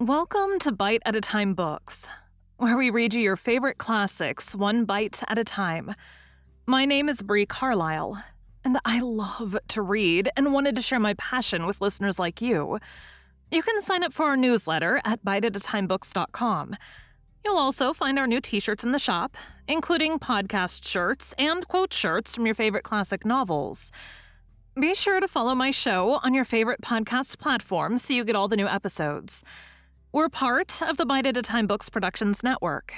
Welcome to Bite at a Time Books, where we read you your favorite classics one bite at a time. My name is Bree Carlile, and I love to read and wanted to share my passion with listeners like you. You can sign up for our newsletter at biteatatimebooks.com. You'll also find our new t-shirts in the shop, including podcast shirts and quote shirts from your favorite classic novels. Be sure to follow my show on your favorite podcast platform so you get all the new episodes. We're part of the Bite at a Time Books Productions Network.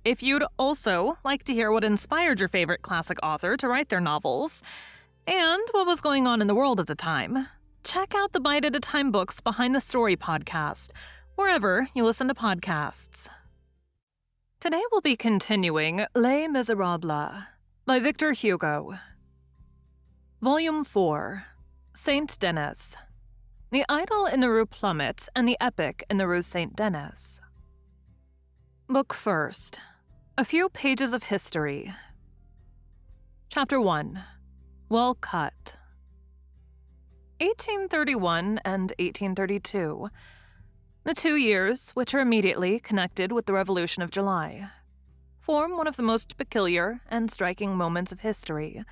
If you'd also like to hear what inspired your favorite classic author to write their novels, and what was going on in the world at the time, check out the Bite at a Time Books Behind the Story podcast, wherever you listen to podcasts. Today we'll be continuing Les Miserables by Victor Hugo. Volume 4, Saint Denis. The Idyll in the Rue Plumet and the Epic in the Rue Saint Denis. Book first. A few pages of history. Chapter 1. Well Cut. 1831 and 1832. The 2 years, which are immediately connected with the Revolution of July, form one of the most peculiar and striking moments of history.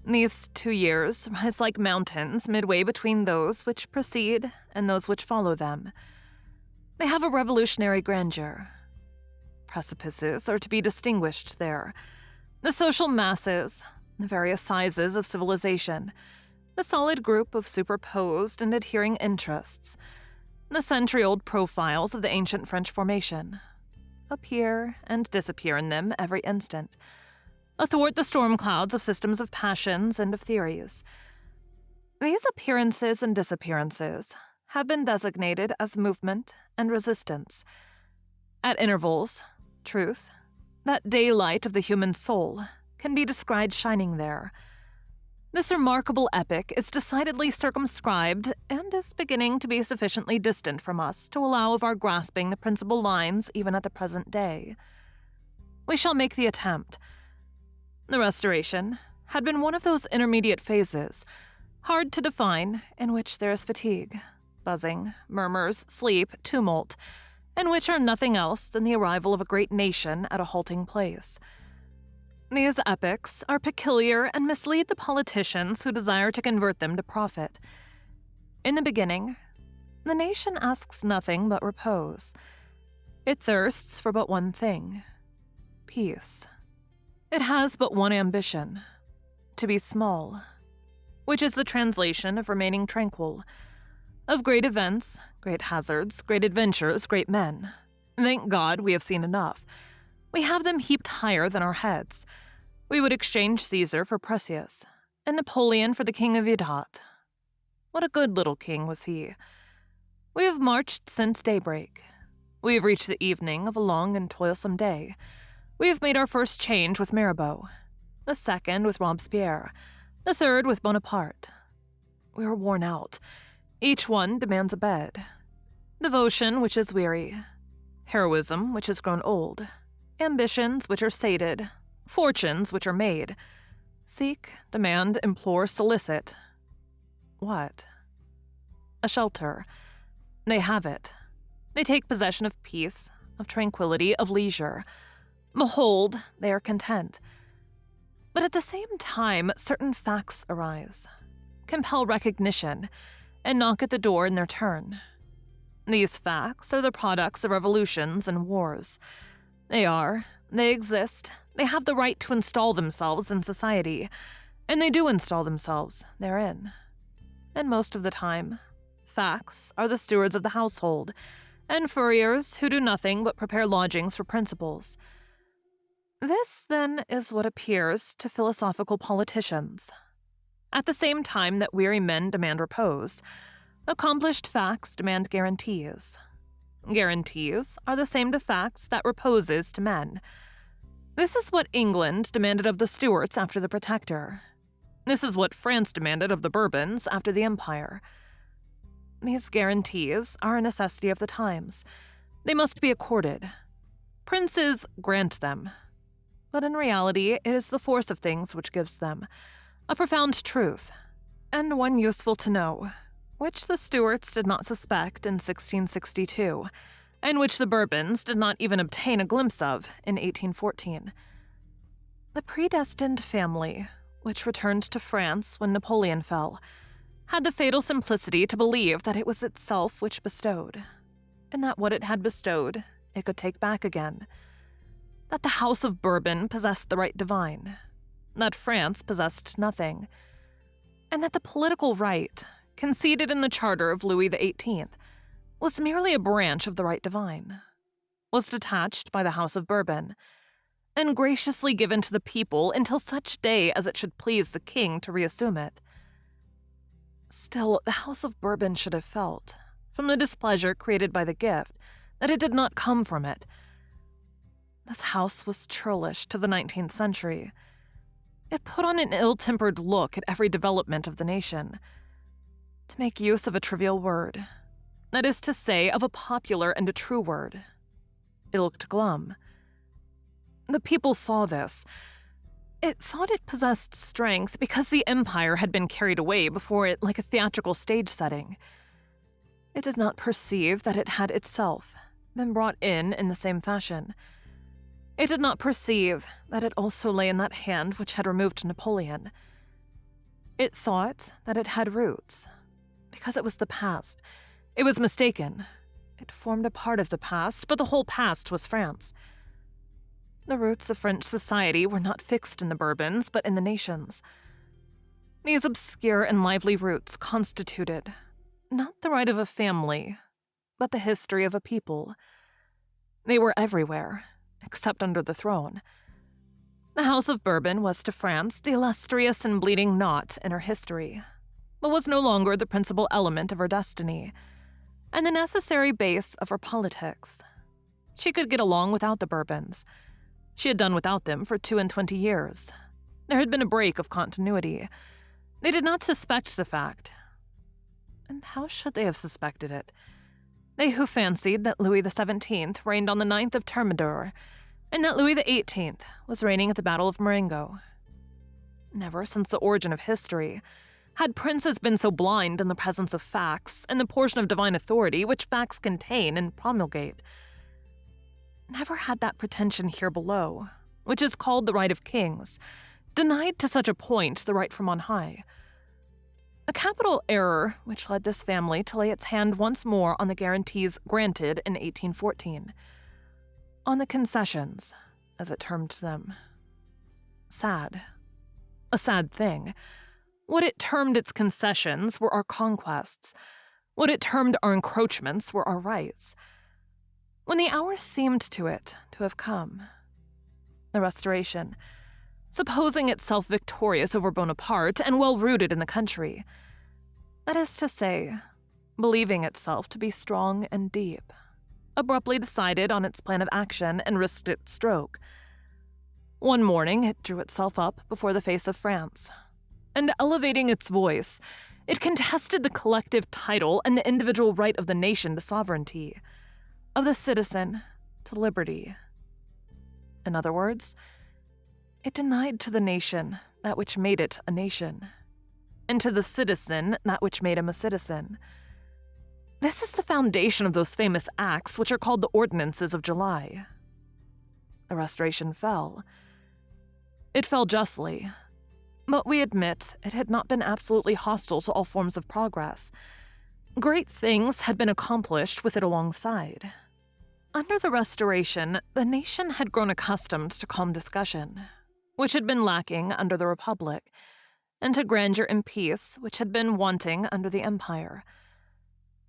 These 2 years rise like mountains midway between those which precede and those which follow them. They have a revolutionary grandeur. Precipices are to be distinguished there. The social masses, the various sizes of civilization, the solid group of superposed and adhering interests, the century-old profiles of the ancient French formation, appear and disappear in them every instant, athwart the storm clouds of systems of passions and of theories. These appearances and disappearances have been designated as movement and resistance. At intervals, truth, that daylight of the human soul, can be descried shining there. This remarkable epoch is decidedly circumscribed and is beginning to be sufficiently distant from us to allow of our grasping the principal lines even at the present day. We shall make the attempt. The Restoration had been one of those intermediate phases, hard to define, in which there is fatigue, buzzing, murmurs, sleep, tumult, and which are nothing else than the arrival of a great nation at a halting place. These epochs are peculiar and mislead the politicians who desire to convert them to profit. In the beginning, the nation asks nothing but repose. It thirsts for but one thing: peace. It has but one ambition: to be small, which is the translation of remaining tranquil. Of great events, great hazards, great adventures, great men. Thank God we have seen enough. We have them heaped higher than our heads. We would exchange Caesar for Prusias, and Napoleon for the King of Vidhat. What a good little king was he. We have marched since daybreak. We have reached the evening of a long and toilsome day. We have made our first change with Mirabeau, the second with Robespierre, the third with Bonaparte. We are worn out. Each one demands a bed. Devotion which is weary, heroism which has grown old, ambitions which are sated, fortunes which are made. Seek, demand, implore, solicit. What? A shelter. They have it. They take possession of peace, of tranquility, of leisure. Behold, they are content. But at the same time, certain facts arise, compel recognition, and knock at the door in their turn. These facts are the products of revolutions and wars. They exist, they have the right to install themselves in society, and they do install themselves therein. And most of the time, facts are the stewards of the household, and furriers who do nothing but prepare lodgings for principals. This, then, is what appears to philosophical politicians. At the same time that weary men demand repose, accomplished facts demand guarantees. Guarantees are the same to facts that repose is to men. This is what England demanded of the Stuarts after the Protector. This is what France demanded of the Bourbons after the Empire. These guarantees are a necessity of the times. They must be accorded. Princes grant them. But in reality, it is the force of things which gives them, a profound truth, and one useful to know. which the Stuarts did not suspect in 1662, and which the Bourbons did not even obtain a glimpse of in 1814. The predestined family, which returned to France when Napoleon fell, had the fatal simplicity to believe that it was itself which bestowed, and that what it had bestowed it could take back again. That the House of Bourbon possessed the right divine, that France possessed nothing, and that the political right, conceded in the charter of Louis XVIII, was merely a branch of the right divine, was detached by the House of Bourbon, and graciously given to the people until such day as it should please the king to reassume it. Still, the House of Bourbon should have felt, from the displeasure created by the gift, that it did not come from it. This house was churlish to the 19th century. It put on an ill-tempered look at every development of the nation. To make use of a trivial word, that is to say, of a popular and a true word, it looked glum. The people saw this. It thought it possessed strength because the empire had been carried away before it like a theatrical stage setting. It did not perceive that it had itself been brought in the same fashion. It did not perceive that it also lay in that hand which had removed Napoleon. It thought that it had roots, because it was the past. It was mistaken. It formed a part of the past, but the whole past was France. The roots of French society were not fixed in the Bourbons, but in the nations. These obscure and lively roots constituted not the right of a family, but the history of a people. They were everywhere, except under the throne. The House of Bourbon was to France the illustrious and bleeding knot in her history, but was no longer the principal element of her destiny, and the necessary base of her politics. She could get along without the Bourbons. She had done without them for 22 years. There had been a break of continuity. They did not suspect the fact. And how should they have suspected it? They who fancied that Louis XVII reigned on the 9th of Thermidor, and that Louis XVIII was reigning at the Battle of Marengo. Never since the origin of history had princes been so blind in the presence of facts and the portion of divine authority which facts contain and promulgate. Never had that pretension here below, which is called the right of kings, denied to such a point the right from on high. A capital error which led this family to lay its hand once more on the guarantees granted in 1814, on the concessions, as it termed them. Sad. A sad thing. What it termed its concessions were our conquests. What it termed our encroachments were our rights. When the hour seemed to it to have come, the Restoration, supposing itself victorious over Bonaparte and well-rooted in the country, that is to say, believing itself to be strong and deep, abruptly decided on its plan of action and risked its stroke. One morning it drew itself up before the face of France, and elevating its voice, it contested the collective title and the individual right of the nation to sovereignty, of the citizen to liberty. In other words, it denied to the nation that which made it a nation, and to the citizen that which made him a citizen. This is the foundation of those famous acts which are called the Ordinances of July. The Restoration fell. It fell justly, but we admit it had not been absolutely hostile to all forms of progress. Great things had been accomplished with it alongside. Under the Restoration, the nation had grown accustomed to calm discussion, which had been lacking under the Republic, and to grandeur and peace, which had been wanting under the Empire.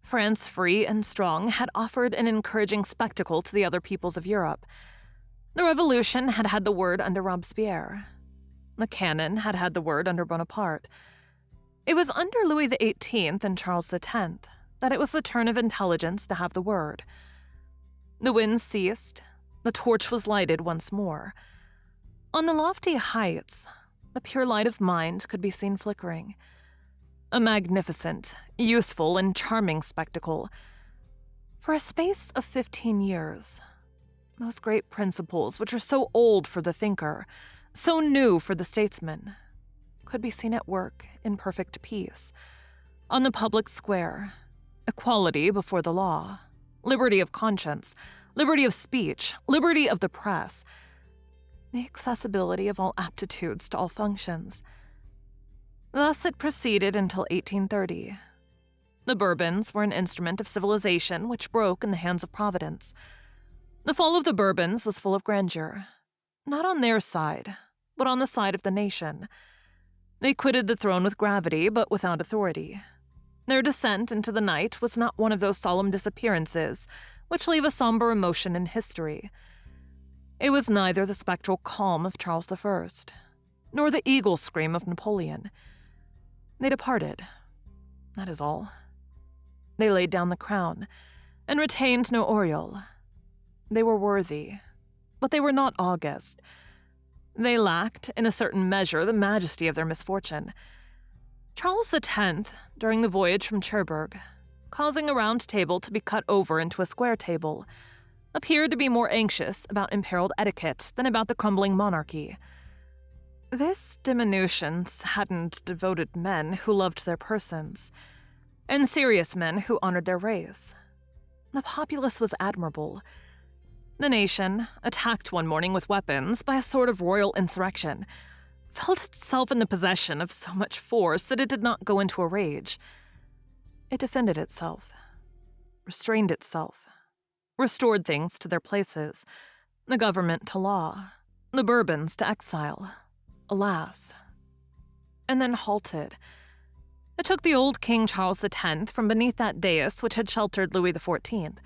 France, free and strong, had offered an encouraging spectacle to the other peoples of Europe. The Revolution had had the word under Robespierre. The cannon had had the word under Bonaparte. It was under Louis XVIII and Charles X that it was the turn of intelligence to have the word. The wind ceased. The torch was lighted once more. On the lofty heights, the pure light of mind could be seen flickering. A magnificent, useful, and charming spectacle. For a space of 15 years, those great principles which are so old for the thinker, so new for the statesman, could be seen at work in perfect peace. On the public square, equality before the law, liberty of conscience, liberty of speech, liberty of the press, the accessibility of all aptitudes to all functions. Thus it proceeded until 1830. The Bourbons were an instrument of civilization which broke in the hands of Providence. The fall of the Bourbons was full of grandeur, not on their side, but on the side of the nation. They quitted the throne with gravity, but without authority. Their descent into the night was not one of those solemn disappearances which leave a somber emotion in history. It was neither the spectral calm of Charles I, nor the eagle scream of Napoleon. They departed. That is all. They laid down the crown, and retained no aureole. They were worthy, but they were not august. They lacked, in a certain measure, the majesty of their misfortune. Charles X, during the voyage from Cherbourg, causing a round table to be cut over into a square table, appeared to be more anxious about imperiled etiquette than about the crumbling monarchy. This diminution saddened devoted men who loved their persons, and serious men who honored their race. The populace was admirable. The nation, attacked one morning with weapons by a sort of royal insurrection, felt itself in the possession of so much force that it did not go into a rage. It defended itself, restrained itself, restored things to their places, the government to law, the Bourbons to exile, alas, and then halted. It took the old King Charles X from beneath that dais which had sheltered Louis XIV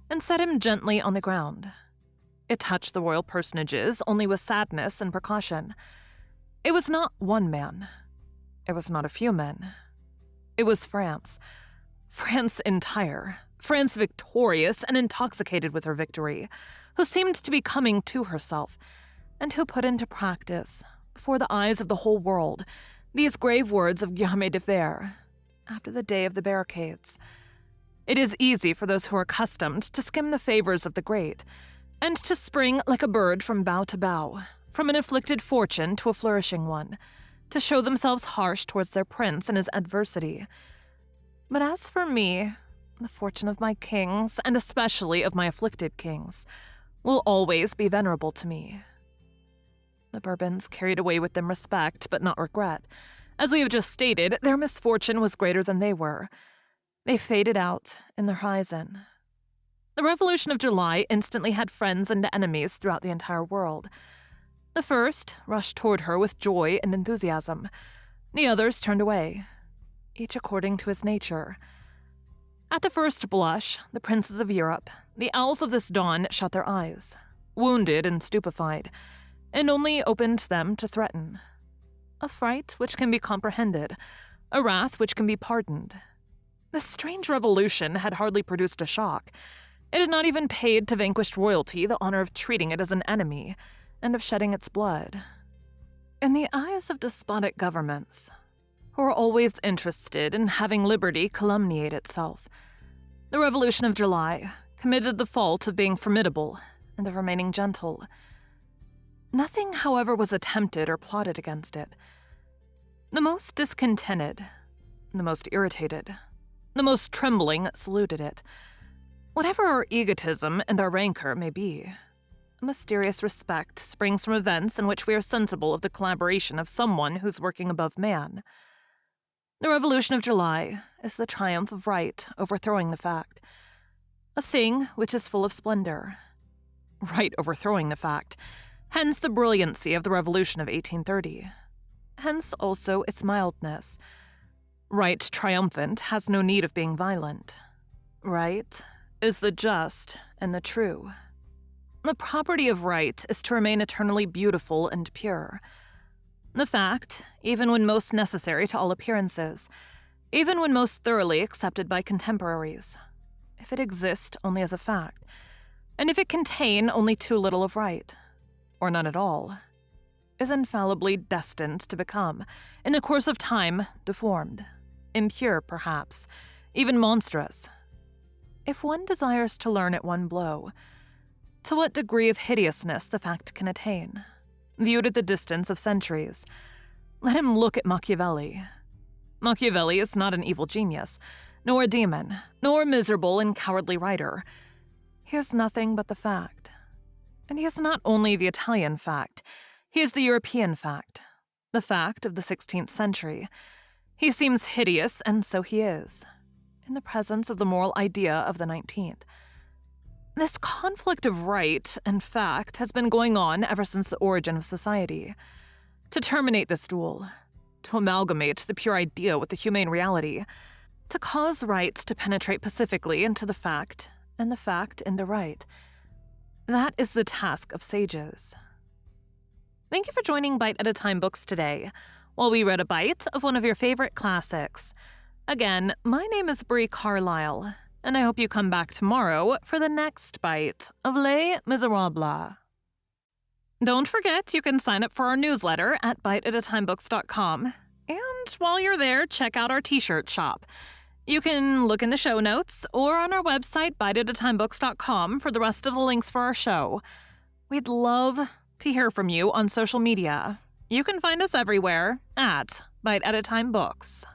and set him gently on the ground. It touched the royal personages only with sadness and precaution. It was not one man. It was not a few men. It was France. France entire. France victorious and intoxicated with her victory, who seemed to be coming to herself, and who put into practice, before the eyes of the whole world, these grave words of Guillaume de Fer, after the day of the barricades. It is easy for those who are accustomed to skim the favors of the great, and to spring like a bird from bough to bough, from an afflicted fortune to a flourishing one, to show themselves harsh towards their prince in his adversity. But as for me, the fortune of my kings, and especially of my afflicted kings, will always be venerable to me. The Bourbons carried away with them respect, but not regret. As we have just stated, their misfortune was greater than they were. They faded out in the horizon. The Revolution of July instantly had friends and enemies throughout the entire world. The first rushed toward her with joy and enthusiasm. The others turned away, each according to his nature. At the first blush, the princes of Europe, the owls of this dawn, shut their eyes, wounded and stupefied, and only opened them to threaten. A fright which can be comprehended, a wrath which can be pardoned. This strange revolution had hardly produced a shock. It had not even paid to vanquished royalty the honor of treating it as an enemy, and of shedding its blood. In the eyes of despotic governments, who are always interested in having liberty calumniate itself, the Revolution of July committed the fault of being formidable and of remaining gentle. Nothing, however, was attempted or plotted against it. The most discontented, the most irritated, the most trembling saluted it. Whatever our egotism and our rancor may be, a mysterious respect springs from events in which we are sensible of the collaboration of someone who's working above man. The Revolution of July is the triumph of right overthrowing the fact, a thing which is full of splendor. Right overthrowing the fact, hence the brilliancy of the Revolution of 1830, hence also its mildness. Right triumphant has no need of being violent. Right is the just and the true. The property of right is to remain eternally beautiful and pure. The fact, even when most necessary to all appearances, even when most thoroughly accepted by contemporaries, if it exist only as a fact, and if it contain only too little of right, or none at all, is infallibly destined to become, in the course of time, deformed, impure perhaps, even monstrous. If one desires to learn at one blow to what degree of hideousness the fact can attain, viewed at the distance of centuries, let him look at Machiavelli. Machiavelli is not an evil genius, nor a demon, nor a miserable and cowardly writer. He is nothing but the fact. And he is not only the Italian fact, he is the European fact, the fact of the 16th century. He seems hideous, and so he is, in the presence of the moral idea of the 19th. This conflict of right and fact has been going on ever since the origin of society. To terminate this duel, to amalgamate the pure idea with the humane reality, to cause right to penetrate pacifically into the fact, and the fact into right. That is the task of sages. Thank you for joining Bite at a Time Books today, while we read a bite of one of your favorite classics. Again, my name is Bree Carlile, and I hope you come back tomorrow for the next bite of Les Miserables. Don't forget you can sign up for our newsletter at biteatatimebooks.com, and while you're there, check out our t-shirt shop. You can look in the show notes or on our website, biteatatimebooks.com, for the rest of the links for our show. We'd love to hear from you on social media. You can find us everywhere at Bite at a Time Books.